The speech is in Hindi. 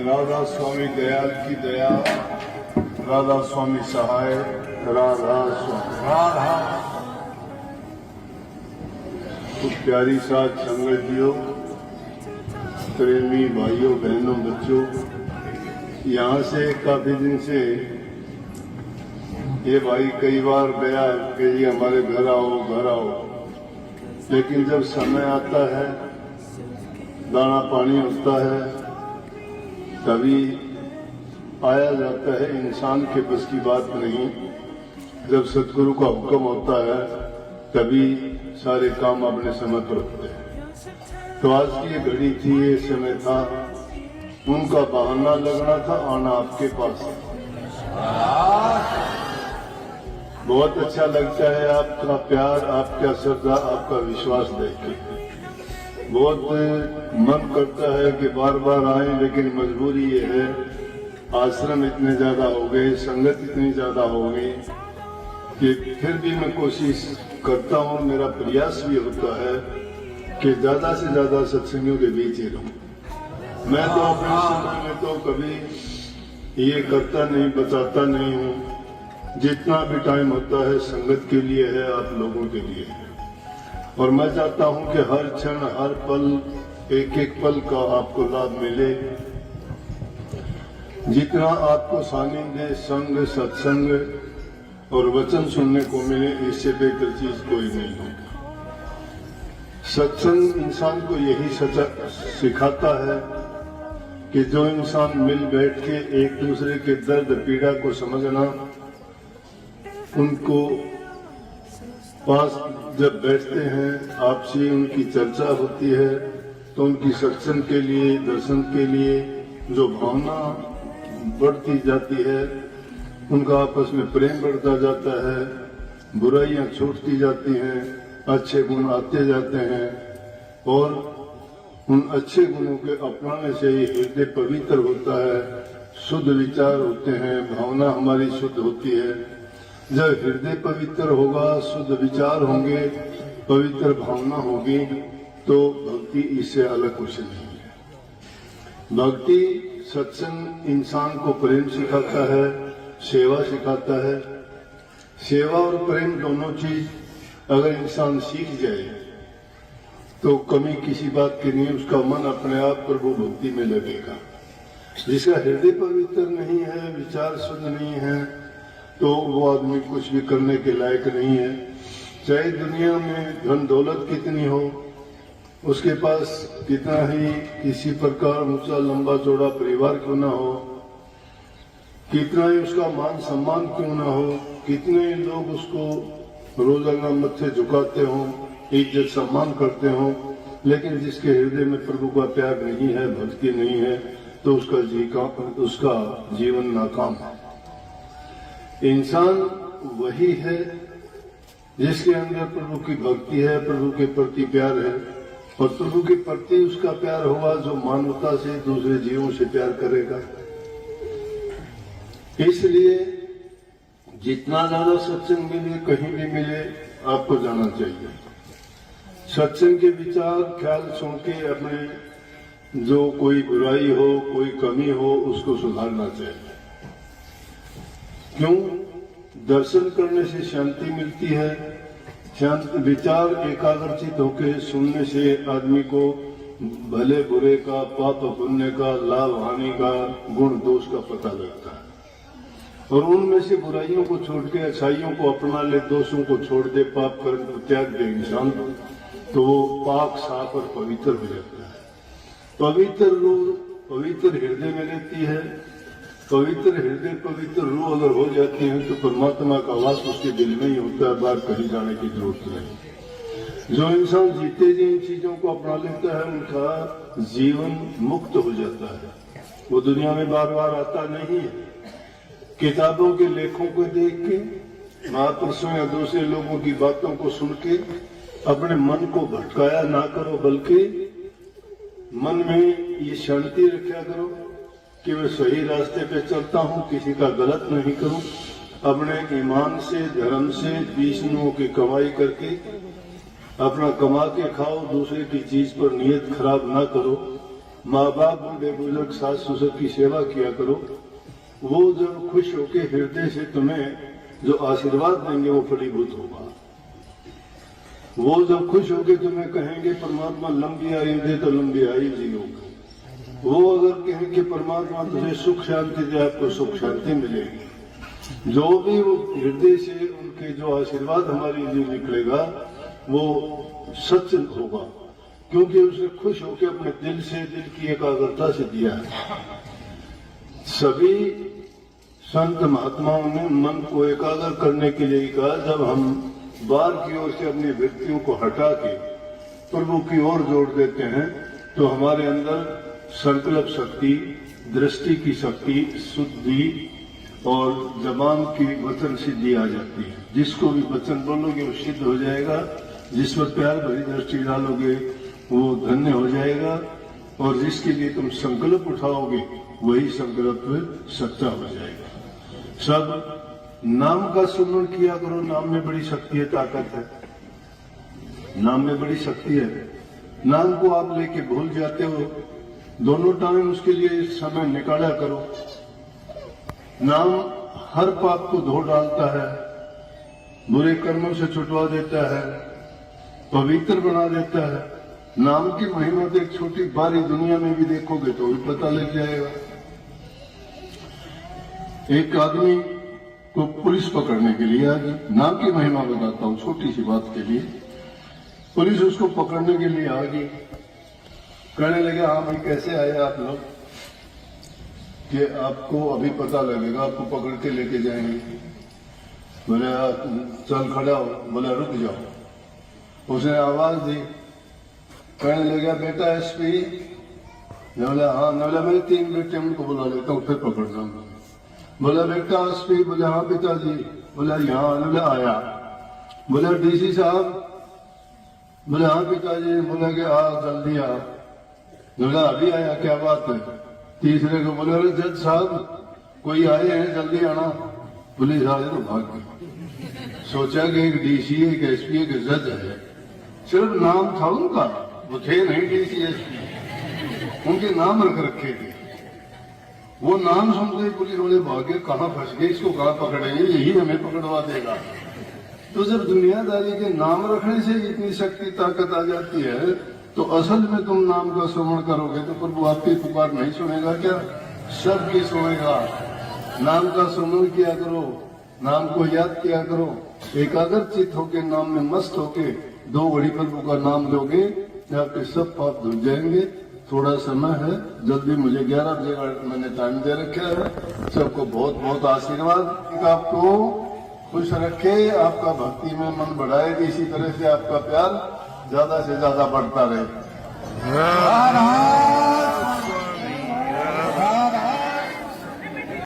राधा स्वामी दयाल की दया, राधा स्वामी सहाय, राधा स्वामी राधा। कुछ प्यारी साथ संगतियों, प्रेमी भाइयों बहनों बच्चों, यहाँ से काफी दिन से ये भाई कई बार गया कि जी हमारे घर आओ, लेकिन जब समय आता है, दाना पानी होता है, तभी आया जाता है। इंसान के बस की बात नहीं। जब सतगुरु का हुक्म होता है तभी सारे काम अपने समय पर होते हैं। तो आज की ये घड़ी थी, ये समय था, उनका बहाना लगना था आना आपके पास। बहुत अच्छा लगता है आपका प्यार, आपका श्रद्धा, आपका विश्वास देख के। बहुत मन करता है कि बार बार आए, लेकिन मजबूरी ये है, आश्रम इतने ज्यादा हो गए, संगत इतनी ज्यादा हो गई कि फिर भी मैं कोशिश करता हूँ, मेरा प्रयास भी होता है कि ज्यादा से ज्यादा सत्संगियों के बीच ही रहूं। मैं तो अपने समय में तो कभी ये करता नहीं, बताता नहीं हूँ। जितना भी टाइम होता है संगत के लिए है, आप लोगों के लिए है। और मैं चाहता हूं कि हर क्षण, हर पल, एक एक पल का आपको लाभ मिले। जितना आपको सानिध्य, संग, सत्संग और वचन सुनने को मिले, इससे बेहतर चीज कोई नहीं होगी। सत्संग इंसान को यही सिखाता है कि जो इंसान मिल बैठ के एक दूसरे के दर्द पीड़ा को समझना, उनको पास जब बैठते हैं, आपसी उनकी चर्चा होती है, तो उनकी सत्संग के लिए, दर्शन के लिए जो भावना बढ़ती जाती है, उनका आपस में प्रेम बढ़ता जाता है, बुराइयां छूटती जाती हैं, अच्छे गुण आते जाते हैं, और उन अच्छे गुणों के अपनाने से ही हृदय पवित्र होता है, शुद्ध विचार होते हैं, भावना हमारी शुद्ध होती है। जब हृदय पवित्र होगा, शुद्ध विचार होंगे, पवित्र भावना होगी, तो भक्ति इससे अलग कुछ नहीं है। भक्ति सत्संग इंसान को प्रेम सिखाता है, सेवा सिखाता है। सेवा और प्रेम दोनों चीज अगर इंसान सीख जाए तो कमी किसी बात की नहीं, उसका मन अपने आप प्रभु भक्ति में लगेगा। जिसका हृदय पवित्र नहीं है, विचार शुद्ध नहीं है, तो वो आदमी कुछ भी करने के लायक नहीं है। चाहे दुनिया में धन दौलत कितनी हो, उसके पास कितना ही किसी प्रकार ऊंचा लंबा चौड़ा परिवार क्यों ना हो, कितना ही उसका मान सम्मान क्यों ना हो, कितने लोग उसको रोजाना मत्थे झुकाते हो, इज्जत सम्मान करते हो, लेकिन जिसके हृदय में प्रभु का प्यार नहीं है, भक्ति नहीं है, तो उसका जीवन नाकाम है। इंसान वही है जिसके अंदर प्रभु की भक्ति है, प्रभु के प्रति प्यार है, और प्रभु के प्रति उसका प्यार होगा जो मानवता से, दूसरे जीवों से प्यार करेगा। इसलिए जितना ज्यादा सत्संग मिले, कहीं भी मिले, आपको जाना चाहिए। सत्संग के विचार ख्याल सुन के अपने जो कोई बुराई हो, कोई कमी हो, उसको सुधारना चाहिए। क्यों? दर्शन करने से शांति मिलती है। शांत विचार एकाग्रचित होकर सुनने से आदमी को भले बुरे का, पाप पुण्य का, लाभ हानि का, गुण दोष का पता लगता है। और उनमें से बुराइयों को छोड़ के अच्छाइयों को अपना ले, दोषों को छोड़ दे, पाप कर्म को त्याग दे इंसान, तो वो पाक साफ और पवित्र हो जाता है। पवित्र रूह पवित्र हृदय में रहती है। पवित्र हृदय, पवित्र रूह अगर हो जाती है तो परमात्मा का वास उसके दिल में ही होता है, बाहर कहीं जाने की जरूरत नहीं। जो इंसान जीते जी इन चीजों को अपना लेता है, उनका जीवन मुक्त हो जाता है। वो दुनिया में बार बार आता नहीं है। किताबों के लेखों को देख के, महापुरुषों या दूसरे लोगों की बातों को सुन के अपने मन को भटकाया ना करो, बल्कि मन में ये शांति रखा करो कि मैं सही रास्ते पे चलता हूँ, किसी का गलत नहीं करूँ। अपने ईमान से, धर्म से, 20 की कमाई करके अपना कमा के खाओ, दूसरे की चीज पर नियत खराब ना करो। माँ बाप, बूढ़े बुजुर्ग, सास ससुर की सेवा किया करो। वो जब खुश होके हृदय से तुम्हें जो आशीर्वाद देंगे वो फलीभूत होगा। वो जब खुश होके तुम्हें कहेंगे परमात्मा लंबी आयु दे तो लंबी आयु जियोगे। वो अगर कहें कि परमात्मा तुझे सुख शांति दे, आपको सुख शांति मिलेगी। जो भी वो हृदय से उनके जो आशीर्वाद हमारे लिए निकलेगा वो सच होगा, क्योंकि उसने खुश होकर अपने दिल से, दिल की एकाग्रता से दिया है। सभी संत महात्माओं ने मन को एकाग्र करने के लिए कहा। जब हम बाहर की ओर से अपनी वृत्तियों को हटा के प्रभु की ओर जोड़ देते हैं तो हमारे अंदर संकल्प शक्ति, दृष्टि की शक्ति, शुद्धि और जबान की वचन सिद्धि आ जाती है। जिसको भी वचन बोलोगे वो सिद्ध हो जाएगा, जिस पर प्यार भरी दृष्टि डालोगे वो धन्य हो जाएगा, और जिसके लिए तुम संकल्प उठाओगे वही संकल्प सच्चा हो जाएगा। सब नाम का सुमरण किया करो। नाम में बड़ी शक्ति है, ताकत है। नाम में बड़ी शक्ति है। नाम को आप लेके भूल जाते हो, दोनों टाइम उसके लिए समय निकाला करो। नाम हर पाप को धो डालता है, बुरे कर्मों से छुटवा देता है, पवित्र बना देता है। नाम की महिमा तो एक छोटी बारी दुनिया में भी देखोगे तो भी पता लग जाएगा। एक आदमी को पुलिस पकड़ने के लिए आ गई। नाम की महिमा बताता हूं छोटी सी बात के लिए। पुलिस उसको पकड़ने के लिए आ गई। कहने लगे, हाँ भाई कैसे आए आप लोग? कि आपको अभी पता लगेगा, आपको पकड़ के लेके जाएंगे। बोले चल खड़ा हो। बोला रुक जाओ। उसने आवाज दी। कहने लगा, बेटा एसपी? बोला हाँ। बोला मेरे 3 बेटे, उनको बुला लेता हूँ फिर पकड़ जाऊंगा। बोला बेटा एसपी? बोले हाँ पिताजी। बोला यहाँ? बोला आया। बोला डीसी साहब? बोले हाँ पिताजी। बोला कि आ जल्दी आ। बोला अभी आया, क्या बात है? तीसरे को बोले अरे जज साहब कोई आए हैं, जल्दी आना। पुलिस आ जाए तो भाग गए। सोचा कि एक डीसी, एक एसपी, एक जज है। सिर्फ नाम था उनका, वो थे नहीं डीसी एसपी, उनके नाम रख रखे थे। वो नाम सुनते ही पुलिस वाले भागे, कहाँ फंस गए, इसको कहाँ पकड़ेंगे, यही हमें पकड़वा देगा। तो जब दुनियादारी के नाम रखने से इतनी शक्ति ताकत आ जाती है तो असल में तुम नाम का स्मरण करोगे तो प्रभु आपकी पुकार नहीं सुनेगा क्या? सबकी सुनेगा। नाम का स्मरण किया करो, नाम को याद किया करो। एकाग्र चित्त होके नाम में मस्त होके 2 घड़ी प्रभु का नाम लोगे, आपके सब पाप धुल जाएंगे। थोड़ा समय है, जल्दी मुझे 11 बजे मैंने टाइम दे रखा है। सबको बहुत बहुत आशीर्वाद, आपको खुश रखे, आपका भक्ति में मन बढ़ाए, इसी तरह से आपका प्यार ज्यादा से ज्यादा बढ़ता रहे।